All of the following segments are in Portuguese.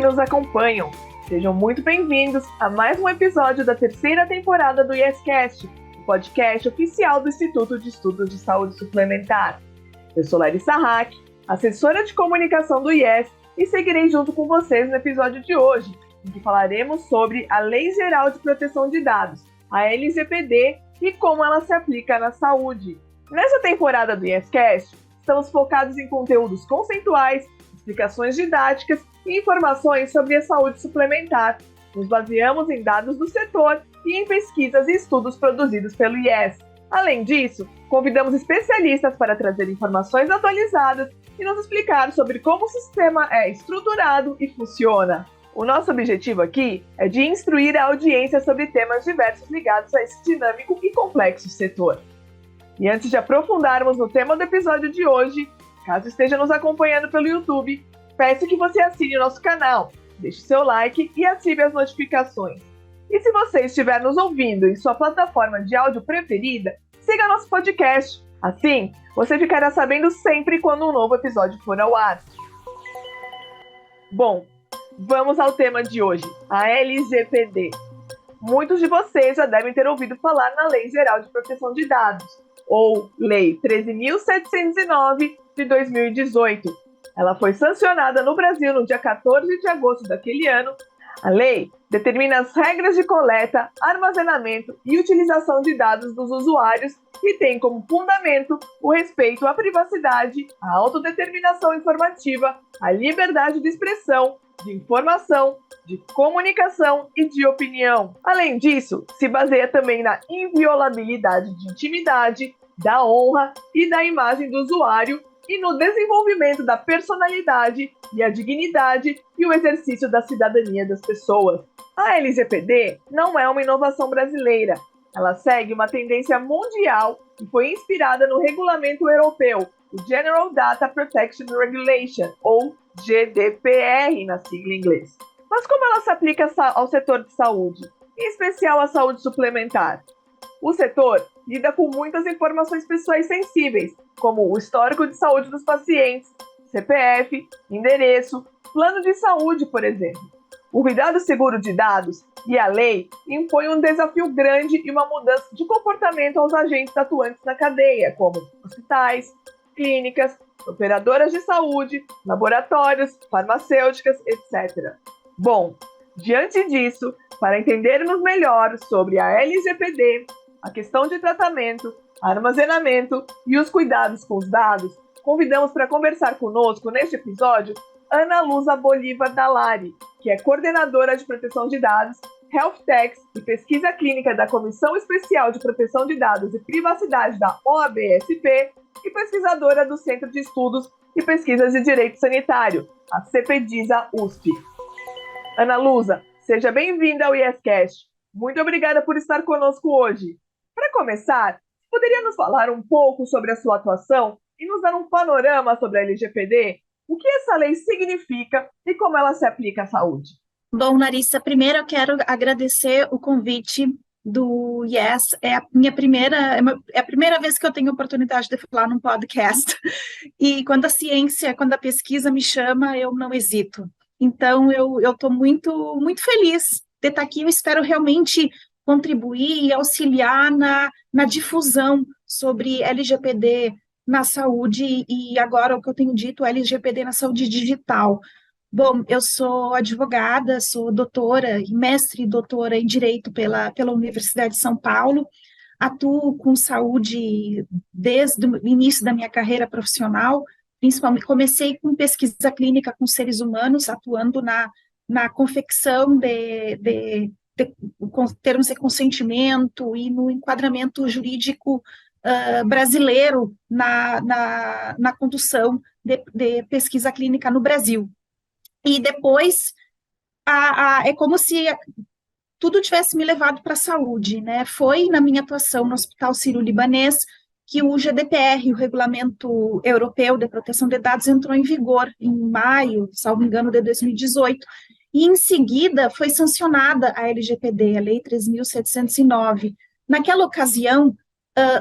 nos acompanham. Sejam muito bem-vindos a mais um episódio da terceira temporada do YesCast, o podcast oficial do Instituto de Estudos de Saúde Suplementar. Eu sou Larissa Hack, assessora de comunicação do Yes, e seguirei junto com vocês no episódio de hoje, em que falaremos sobre a Lei Geral de Proteção de Dados, a LGPD, e como ela se aplica na saúde. Nessa temporada do YesCast, estamos focados em conteúdos conceituais, explicações didáticas e informações sobre a saúde suplementar. Nos baseamos em dados do setor e em pesquisas e estudos produzidos pelo IES. Além disso, convidamos especialistas para trazer informações atualizadas e nos explicar sobre como o sistema é estruturado e funciona. O nosso objetivo aqui é de instruir a audiência sobre temas diversos ligados a esse dinâmico e complexo setor. E antes de aprofundarmos no tema do episódio de hoje, caso esteja nos acompanhando pelo YouTube, peço que você assine o nosso canal, deixe seu like e ative as notificações. E se você estiver nos ouvindo em sua plataforma de áudio preferida, siga nosso podcast. Assim, você ficará sabendo sempre quando um novo episódio for ao ar. Bom, vamos ao tema de hoje, a LGPD. Muitos de vocês já devem ter ouvido falar na Lei Geral de Proteção de Dados, ou Lei 13.709 de 2018. Ela foi sancionada no Brasil no dia 14 de agosto daquele ano. A lei determina as regras de coleta, armazenamento e utilização de dados dos usuários e tem como fundamento o respeito à privacidade, à autodeterminação informativa, à liberdade de expressão, de informação, de comunicação e de opinião. Além disso, se baseia também na inviolabilidade de intimidade, da honra e da imagem do usuário e no desenvolvimento da personalidade e a dignidade e o exercício da cidadania das pessoas. A LGPD não é uma inovação brasileira. Ela segue uma tendência mundial e foi inspirada no regulamento europeu, o General Data Protection Regulation, ou GDPR na sigla em inglês. Mas como ela se aplica ao setor de saúde, em especial à saúde suplementar? O setor lida com muitas informações pessoais sensíveis, como o histórico de saúde dos pacientes, CPF, endereço, plano de saúde, por exemplo. O cuidado seguro de dados e a lei impõem um desafio grande e uma mudança de comportamento aos agentes atuantes na cadeia, como hospitais, clínicas, operadoras de saúde, laboratórios, farmacêuticas, etc. Bom, diante disso, para entendermos melhor sobre a LGPD, a questão de tratamento, armazenamento e os cuidados com os dados, convidamos para conversar conosco neste episódio Ana Luza Bolívar Dallari, que é coordenadora de proteção de dados, Health Techs e pesquisa clínica da Comissão Especial de Proteção de Dados e Privacidade da OAB-SP e pesquisadora do Centro de Estudos e Pesquisas de Direito Sanitário, a CPDISA-USP. Ana Luza, seja bem-vinda ao YesCast. Muito obrigada por estar conosco hoje. Para começar, poderia nos falar um pouco sobre a sua atuação e nos dar um panorama sobre a LGPD? O que essa lei significa e como ela se aplica à saúde? Bom, Larissa, primeiro eu quero agradecer o convite do Yes. É a primeira vez que eu tenho a oportunidade de falar num podcast. E quando a pesquisa me chama, eu não hesito. Então, eu estou muito, muito feliz de estar aqui. Eu espero realmente contribuir e auxiliar na difusão sobre LGPD na saúde e agora o que eu tenho dito, LGPD na saúde digital. Bom, eu sou advogada, sou doutora e mestre e doutora em Direito pela Universidade de São Paulo, atuo com saúde desde o início da minha carreira profissional, principalmente comecei com pesquisa clínica com seres humanos, atuando na confecção de termos de consentimento e no enquadramento jurídico brasileiro na condução de pesquisa clínica no Brasil. E depois, é como se tudo tivesse me levado para a saúde, né? Foi na minha atuação no Hospital Sírio-Libanês que o GDPR, o Regulamento Europeu de Proteção de Dados, entrou em vigor em maio, salvo engano, de 2018, e em seguida foi sancionada a LGPD, a Lei 13.709. Naquela ocasião,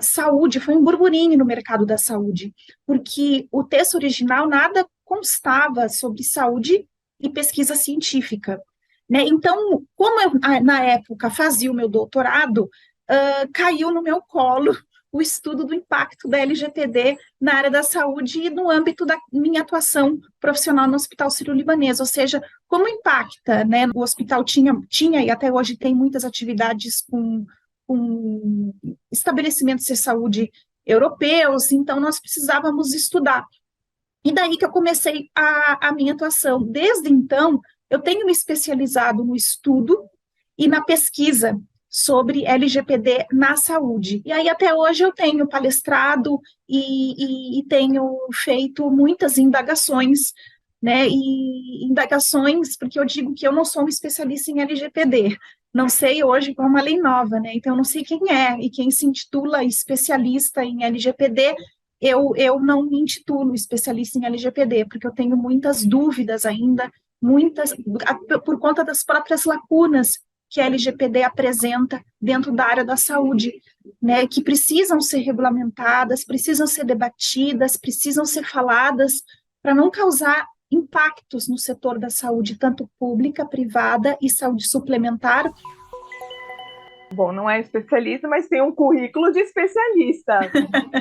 saúde foi um burburinho no mercado da saúde, porque o texto original nada constava sobre saúde e pesquisa científica, né? Então, como eu, na época, fazia o meu doutorado, caiu no meu colo o estudo do impacto da LGPD na área da saúde e no âmbito da minha atuação profissional no Hospital Sírio-Libanês, ou seja, como impacta, né? O hospital tinha e até hoje tem muitas atividades com estabelecimentos de saúde europeus, então nós precisávamos estudar. E daí que eu comecei a minha atuação. Desde então, eu tenho me especializado no estudo e na pesquisa sobre LGPD na saúde. E aí, até hoje, eu tenho palestrado e tenho feito muitas indagações, né? E indagações, porque eu digo que eu não sou um especialista em LGPD. Não sei hoje qual é uma lei nova, né? Então, eu não sei quem é, e quem se intitula especialista em LGPD, eu não me intitulo especialista em LGPD, porque eu tenho muitas dúvidas ainda, muitas, por conta das próprias lacunas que a LGPD apresenta dentro da área da saúde, né, que precisam ser regulamentadas, precisam ser debatidas, precisam ser faladas, para não causar impactos no setor da saúde, tanto pública, privada e saúde suplementar. Bom, não é especialista, mas tem um currículo de especialista,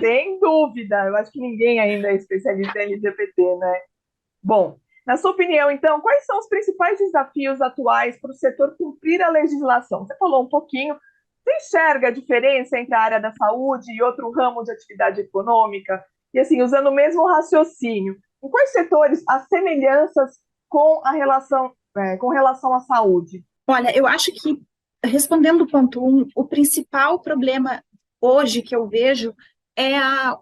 sem dúvida. Eu acho que ninguém ainda é especialista em LGBT, né? Bom, na sua opinião, então, quais são os principais desafios atuais para o setor cumprir a legislação? Você falou um pouquinho. Você enxerga a diferença entre a área da saúde e outro ramo de atividade econômica? E assim, usando o mesmo raciocínio, em quais setores as semelhanças com relação à saúde? Olha, eu acho que, respondendo o ponto 1, o principal problema hoje que eu vejo é a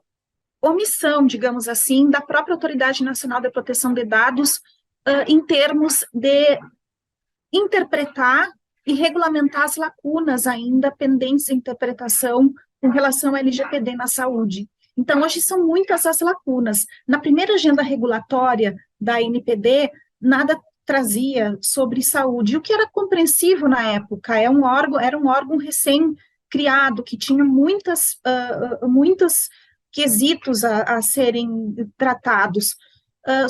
omissão, digamos assim, da própria Autoridade Nacional de Proteção de Dados em termos de interpretar e regulamentar as lacunas ainda pendentes de interpretação com relação ao LGPD na saúde. Então, hoje são muitas as lacunas. Na primeira agenda regulatória da NPD, nada trazia sobre saúde, o que era compreensível na época, era um órgão recém-criado, que tinha muitos quesitos a serem tratados.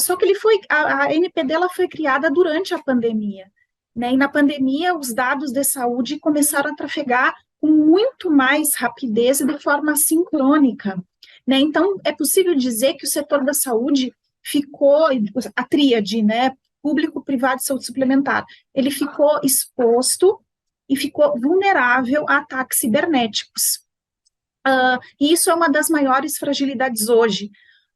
Só que a NPD ela foi criada durante a pandemia, né? E na pandemia os dados de saúde começaram a trafegar com muito mais rapidez e de forma sincrônica, né? Então é possível dizer que o setor da saúde ficou, a tríade, né? Público, privado e saúde suplementar, ele ficou exposto e ficou vulnerável a ataques cibernéticos. E isso é uma das maiores fragilidades hoje.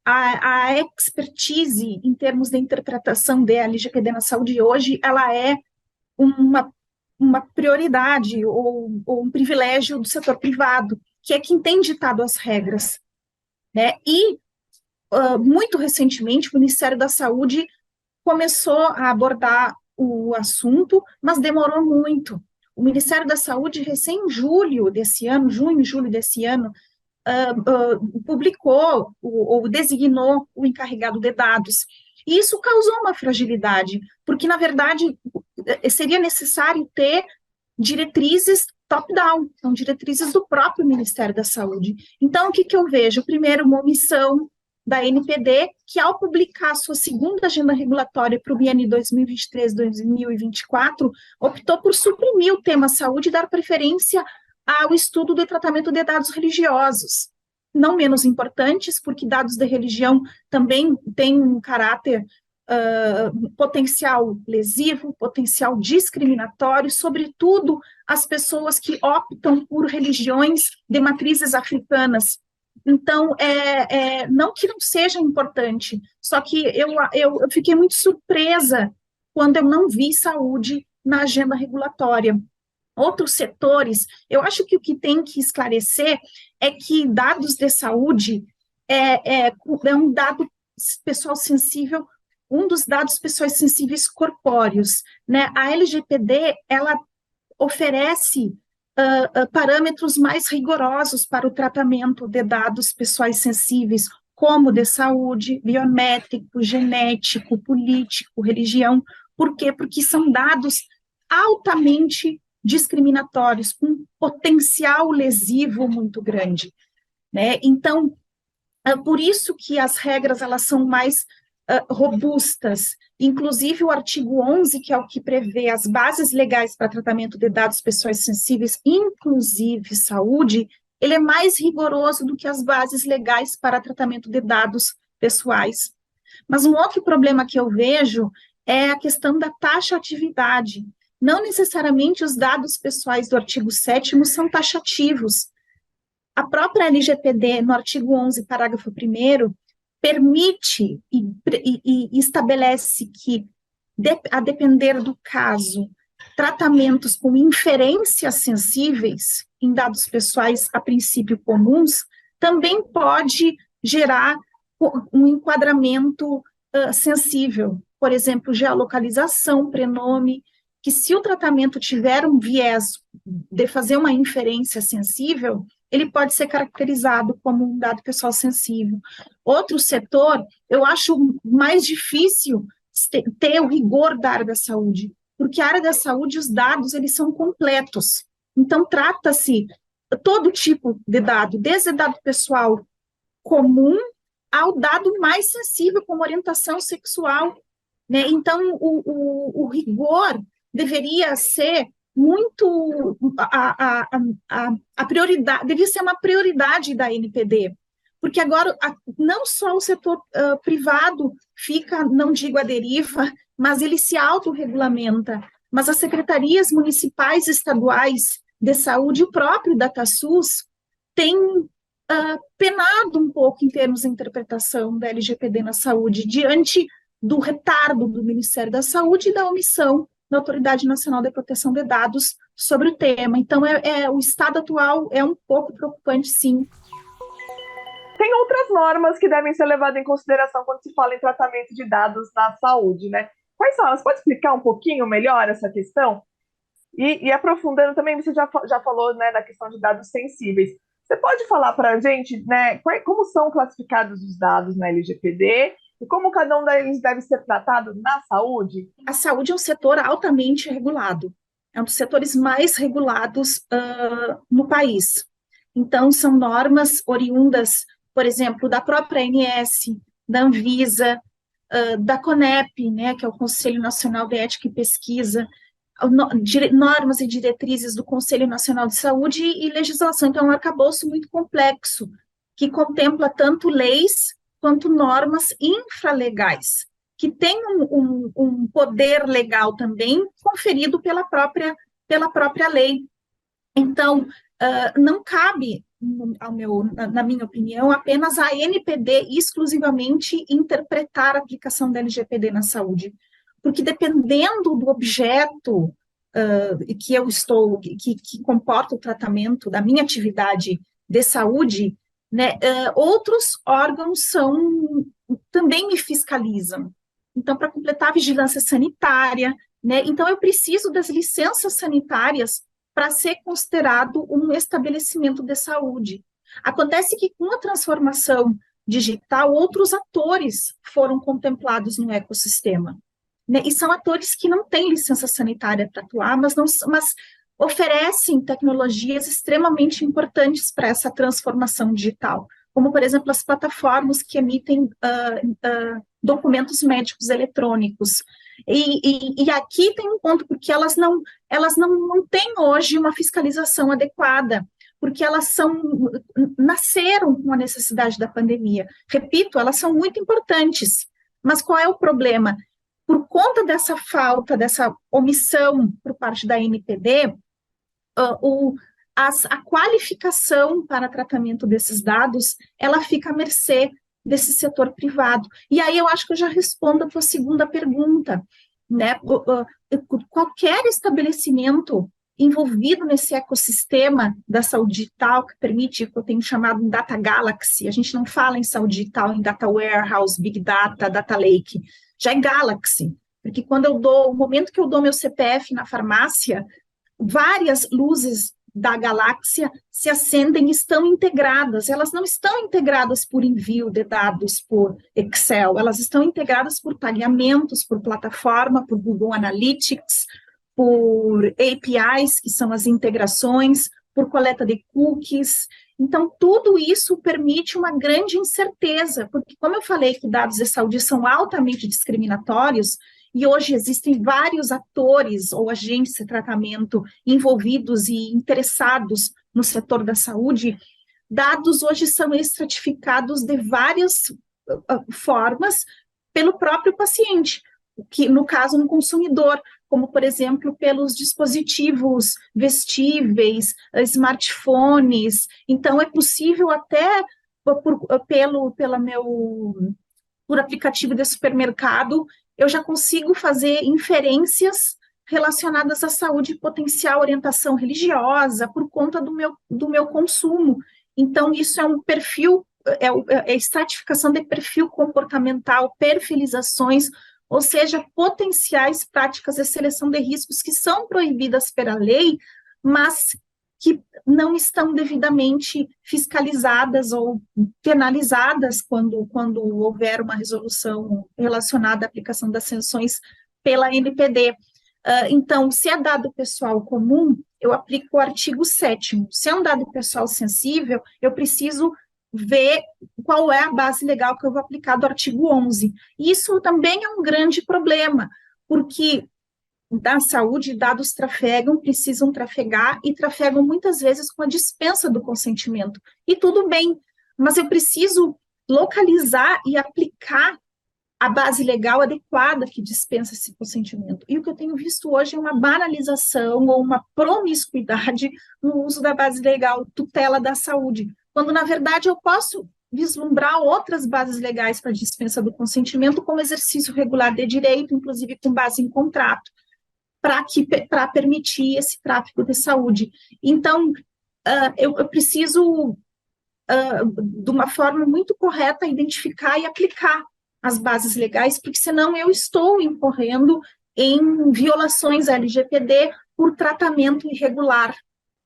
A expertise em termos de interpretação da LGPD na saúde hoje, ela é uma prioridade ou um privilégio do setor privado, que é quem tem ditado as regras, né? E, muito recentemente, o Ministério da Saúde começou a abordar o assunto, mas demorou muito. O Ministério da Saúde, recém em junho, julho desse ano, publicou ou designou o encarregado de dados. E isso causou uma fragilidade, porque, na verdade, seria necessário ter diretrizes top-down, são diretrizes do próprio Ministério da Saúde. Então, o que eu vejo? Primeiro, uma omissão da NPD, que ao publicar sua segunda agenda regulatória para o biênio 2023-2024, optou por suprimir o tema saúde e dar preferência ao estudo do tratamento de dados religiosos, não menos importantes, porque dados de religião também têm um caráter potencial lesivo, potencial discriminatório, sobretudo as pessoas que optam por religiões de matrizes africanas. Então, não que não seja importante, só que eu fiquei muito surpresa quando eu não vi saúde na agenda regulatória. Outros setores, eu acho que o que tem que esclarecer é que dados de saúde é um dado pessoal sensível, um dos dados pessoais sensíveis corpóreos, né? A LGPD, ela oferece parâmetros mais rigorosos para o tratamento de dados pessoais sensíveis, como de saúde, biométrico, genético, político, religião. Por quê? Porque são dados altamente discriminatórios, com potencial lesivo muito grande, né? Então, por isso que as regras, elas são mais robustas, inclusive o artigo 11, que é o que prevê as bases legais para tratamento de dados pessoais sensíveis, inclusive saúde, ele é mais rigoroso do que as bases legais para tratamento de dados pessoais. Mas um outro problema que eu vejo é a questão da taxatividade. Não necessariamente os dados pessoais do artigo 7º são taxativos. A própria LGPD, no artigo 11, parágrafo 1º, permite e estabelece que, a depender do caso, tratamentos com inferências sensíveis em dados pessoais, a princípio comuns, também pode gerar um enquadramento sensível. Por exemplo, geolocalização, prenome, que se o tratamento tiver um viés de fazer uma inferência sensível, ele pode ser caracterizado como um dado pessoal sensível. Outro setor, eu acho mais difícil ter o rigor da área da saúde, porque a área da saúde, os dados, eles são completos. Então, trata-se todo tipo de dado, desde dado pessoal comum ao dado mais sensível, como orientação sexual, né? Então, o rigor deveria ser muito a prioridade, deveria ser uma prioridade da NPD, porque agora não só o setor privado fica, não digo à deriva, mas ele se autorregulamenta, mas as secretarias municipais e estaduais de saúde, o próprio DataSUS, tem penado um pouco em termos de interpretação da LGPD na saúde, diante do retardo do Ministério da Saúde e da omissão da Autoridade Nacional de Proteção de Dados sobre o tema. Então, o estado atual é um pouco preocupante, sim. Tem outras normas que devem ser levadas em consideração quando se fala em tratamento de dados na saúde, né? Quais são elas? Pode explicar um pouquinho melhor essa questão? E aprofundando também, você já falou, né, da questão de dados sensíveis. Você pode falar para a gente, né, como são classificados os dados na LGPD e como cada um deles deve ser tratado na saúde? A saúde é um setor altamente regulado. É um dos setores mais regulados no país. Então, são normas oriundas, por exemplo, da própria ANS, da Anvisa, da CONEP, né, que é o Conselho Nacional de Ética e Pesquisa, normas e diretrizes do Conselho Nacional de Saúde e legislação. Então, é um arcabouço muito complexo, que contempla tanto leis quanto normas infralegais, que tem um poder legal também conferido pela própria lei. Então, não cabe, na minha opinião, apenas a ANPD exclusivamente interpretar a aplicação da LGPD na saúde, porque dependendo do objeto que comporta o tratamento da minha atividade de saúde, né, outros órgãos também me fiscalizam. Então, para completar a vigilância sanitária, né, então eu preciso das licenças sanitárias para ser considerado um estabelecimento de saúde. Acontece que com a transformação digital, outros atores foram contemplados no ecossistema, né, e são atores que não têm licença sanitária para atuar, mas oferecem tecnologias extremamente importantes para essa transformação digital, como, por exemplo, as plataformas que emitem documentos médicos eletrônicos. E aqui tem um ponto, porque elas não têm hoje uma fiscalização adequada, porque elas nasceram com a necessidade da pandemia. Repito, elas são muito importantes, mas qual é o problema? Por conta dessa falta, dessa omissão por parte da ANPD, a qualificação para tratamento desses dados, ela fica à mercê desse setor privado. E aí eu acho que eu já respondo a tua segunda pergunta, né? Qualquer estabelecimento envolvido nesse ecossistema da saúde digital, que permite, que eu tenho chamado de Data Galaxy, a gente não fala em saúde digital, em Data Warehouse, Big Data, Data Lake, já é Galaxy, porque o momento que eu dou meu CPF na farmácia, várias luzes da galáxia se acendem e estão integradas. Elas não estão integradas por envio de dados por Excel, elas estão integradas por tagueamentos, por plataforma, por Google Analytics, por APIs, que são as integrações, por coleta de cookies. Então, tudo isso permite uma grande incerteza, porque, como eu falei que dados de saúde são altamente discriminatórios, e hoje existem vários atores ou agentes de tratamento envolvidos e interessados no setor da saúde, dados hoje são estratificados de várias formas pelo próprio paciente, que no caso no consumidor, como por exemplo pelos dispositivos vestíveis, smartphones. Então é possível até por aplicativo de supermercado, eu já consigo fazer inferências relacionadas à saúde potencial, orientação religiosa, por conta do meu consumo. Então, isso é um perfil, é estratificação de perfil comportamental, perfilizações, ou seja, potenciais práticas de seleção de riscos que são proibidas pela lei, mas que não estão devidamente fiscalizadas ou penalizadas quando houver uma resolução relacionada à aplicação das sanções pela NPD. Então, se é dado pessoal comum, eu aplico o artigo 7º. Se é um dado pessoal sensível, eu preciso ver qual é a base legal que eu vou aplicar do artigo 11. Isso também é um grande problema, porque da saúde, dados trafegam, precisam trafegar e trafegam muitas vezes com a dispensa do consentimento. E tudo bem, mas eu preciso localizar e aplicar a base legal adequada que dispensa esse consentimento. E o que eu tenho visto hoje é uma banalização ou uma promiscuidade no uso da base legal tutela da saúde, quando, na verdade, eu posso vislumbrar outras bases legais para dispensa do consentimento, como exercício regular de direito, inclusive com base em contrato, para permitir esse tráfico de saúde. Então, eu preciso, de uma forma muito correta, identificar e aplicar as bases legais, porque senão eu estou incorrendo em violações LGPD por tratamento irregular.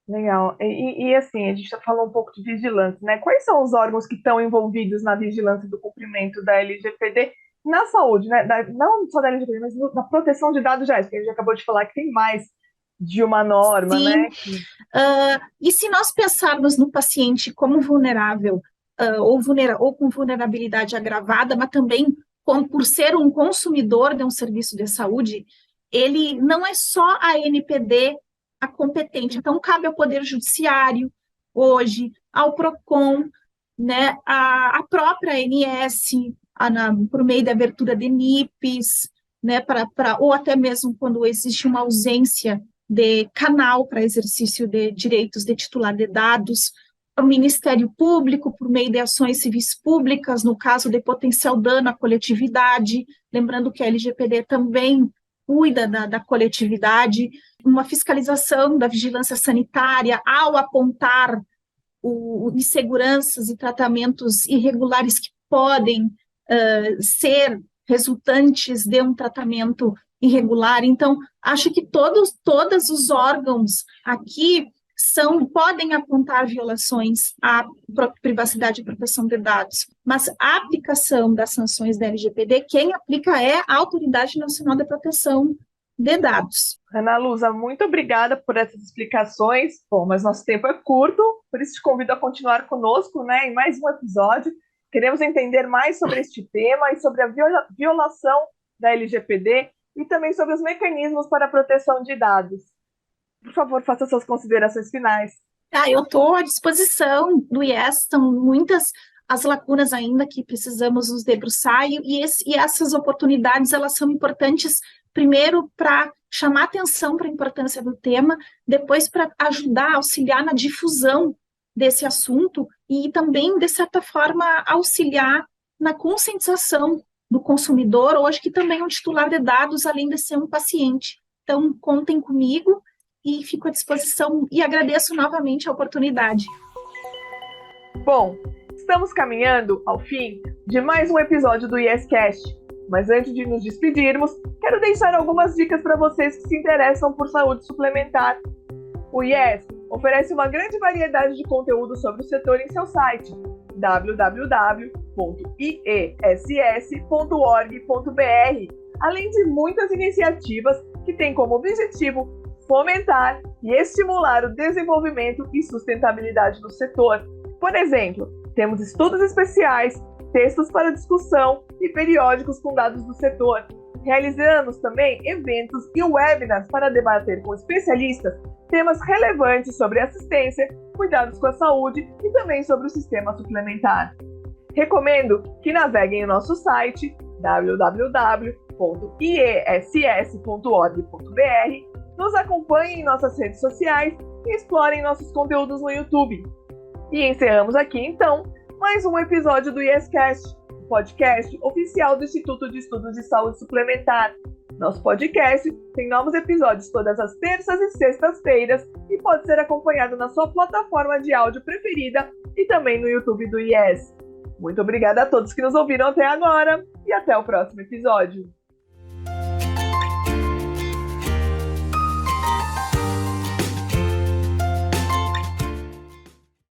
Legal. E assim, a gente já falou um pouco de vigilância, né? Quais são os órgãos que estão envolvidos na vigilância do cumprimento da LGPD na saúde, né? Não só da LGPD, mas na proteção de dados gerais, porque a gente acabou de falar que tem mais de uma norma, Sim. né? E se nós pensarmos no paciente como vulnerável, ou com vulnerabilidade agravada, mas também por ser um consumidor de um serviço de saúde, ele não é só a NPD a competente. Então, cabe ao Poder Judiciário, hoje, ao PROCON, né, a própria ANS, por meio da abertura de NIPs, né, ou até mesmo quando existe uma ausência de canal para exercício de direitos de titular de dados, o Ministério Público, por meio de ações civis públicas, no caso de potencial dano à coletividade, lembrando que a LGPD também cuida da coletividade, uma fiscalização da vigilância sanitária ao apontar inseguranças e tratamentos irregulares que podem ser resultantes de um tratamento irregular. Então, acho que todos os órgãos aqui podem apontar violações à privacidade e proteção de dados, mas a aplicação das sanções da LGPD, quem aplica é a Autoridade Nacional de Proteção de Dados. Ana Lusa, muito obrigada por essas explicações. Bom, mas nosso tempo é curto, por isso te convido a continuar conosco, né, em mais um episódio. Queremos entender mais sobre este tema e sobre a violação da LGPD e também sobre os mecanismos para a proteção de dados. Por favor, faça suas considerações finais. Eu estou à disposição do IES, são muitas as lacunas ainda que precisamos nos debruçar, e essas oportunidades, elas são importantes, primeiro, para chamar atenção para a importância do tema, depois para ajudar, auxiliar na difusão desse assunto e também, de certa forma, auxiliar na conscientização do consumidor, hoje que também é um titular de dados, além de ser um paciente. Então, contem comigo e fico à disposição e agradeço novamente a oportunidade. Bom, estamos caminhando ao fim de mais um episódio do IEScast, mas antes de nos despedirmos, quero deixar algumas dicas para vocês que se interessam por saúde suplementar. O IES oferece uma grande variedade de conteúdo sobre o setor em seu site, www.iess.org.br, além de muitas iniciativas que têm como objetivo fomentar e estimular o desenvolvimento e sustentabilidade do setor. Por exemplo, temos estudos especiais, textos para discussão e periódicos com dados do setor. Realizamos também eventos e webinars para debater com especialistas temas relevantes sobre assistência, cuidados com a saúde e também sobre o sistema suplementar. Recomendo que naveguem o nosso site www.iess.org.br, nos acompanhem em nossas redes sociais e explorem nossos conteúdos no YouTube. E encerramos aqui, então, mais um episódio do IEScast, o podcast oficial do Instituto de Estudos de Saúde Suplementar. Nosso podcast tem novos episódios todas as terças e sextas-feiras e pode ser acompanhado na sua plataforma de áudio preferida e também no YouTube do IES. Muito obrigada a todos que nos ouviram até agora e até o próximo episódio.